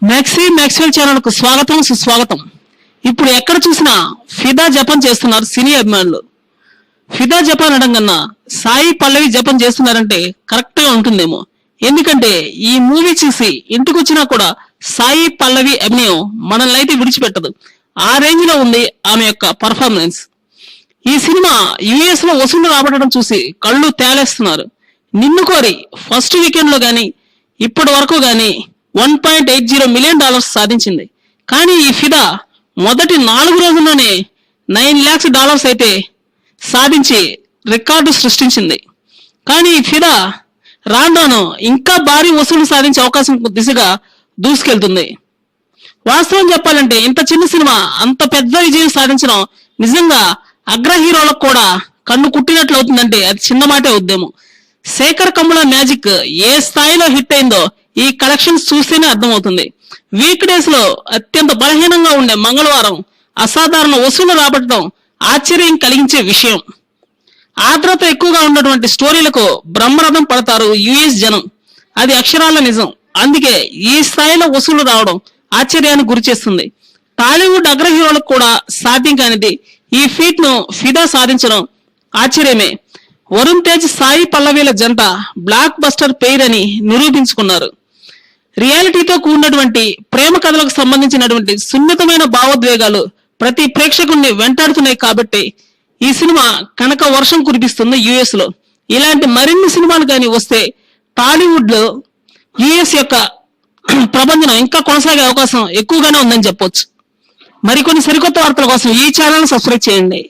Maxwell channel కు స్వాగతం సుస్వాగతం. ఇప్పుడు ఎక్కడ చూసినా ఫిదా జపం చేస్తున్నారు సినీ అభిమానులు. ఫిదా జపం అనడం కన్నా సాయి పల్లవి జపం చేస్తున్నారంటే కరెక్ట్ గా ఉంటుందేమో. ఎందుకంటే ఈ మూవీ చూసి ఇంటికి వచ్చినా కూడా సాయి పల్లవి అభినయం మనల్ని అయితే విడిచిపెట్టదు. ఆ రేంజ్ లో ఉంది ఆమె యొక్క పర్ఫార్మెన్స్. ఈ సినిమా యుఎస్ లో వసూలు రాబట్టడం చూసి కళ్ళు తేలేస్తున్నారు. నిన్ను కోరి ఫస్ట్ వీకెండ్ లో గాని ఇప్పటి వరకు గాని $1.80 మిలియన్ సాధించింది. కానీ ఈ ఫిదా మొదటి 4 రోజుల్లోనే $9 lakhs అయితే సాధించి రికార్డు సృష్టించింది. కానీ ఈ ఫిదా రాను ఇంకా భారీ వసూలు సాధించే అవకాశం దిశగా దూసుకెళ్తుంది. వాస్తవం చెప్పాలంటే ఇంత చిన్న సినిమా అంత పెద్ద విజయం సాధించడం నిజంగా అగ్ర హీరోలకు కూడా కన్ను కుట్టినట్లు అవుతుందంటే అది చిన్న మాటే ఉద్యమం. శేఖర్ కమ్ముల మ్యాజిక్ ఏ స్థాయిలో హిట్ అయిందో ఈ కలెక్షన్స్ చూస్తేనే అర్థమవుతుంది. వీక్ డేస్ లో అత్యంత బలహీనంగా ఉండే మంగళవారం అసాధారణ వసూలు రాబట్టడం ఆశ్చర్యం కలిగించే విషయం. ఆర్ద్రత ఎక్కువగా ఉన్నటువంటి స్టోరీలకు బ్రహ్మరథం పడతారు యుఎస్ జనం. అది అక్షరాల నిజం. అందుకే ఈ స్థాయిలో వసూలు రావడం ఆశ్చర్యానికి గురి చేస్తుంది. టాలీవుడ్ అగ్ర హీరోలకు కూడా సాధ్యం కానిది ఈ ఫీట్ ను ఫిదా సాధించడం ఆశ్చర్యమే. వరుణ్ తేజ్ సాయి పల్లవీల జంట బ్లాక్ బస్టర్ పెయిర్ అని నిరూపించుకున్నారు. రియాలిటీతో కూడినటువంటి ప్రేమ కథలకు సంబంధించినటువంటి సున్నితమైన భావోద్వేగాలు ప్రతి ప్రేక్షకుడిని వెంటాడుతున్నాయి. కాబట్టి ఈ సినిమా కనక వర్షం కురిపిస్తుంది యుఎస్ లో. ఇలాంటి మరిన్ని సినిమాలు కానీ వస్తే టాలీవుడ్ లో యుఎస్ యొక్క ప్రబంధనం ఇంకా కొనసాగే అవకాశం ఎక్కువగానే ఉందని చెప్పొచ్చు. మరికొన్ని సరికొత్త వార్తల కోసం ఈ ఛానల్ సబ్స్క్రైబ్ చేయండి.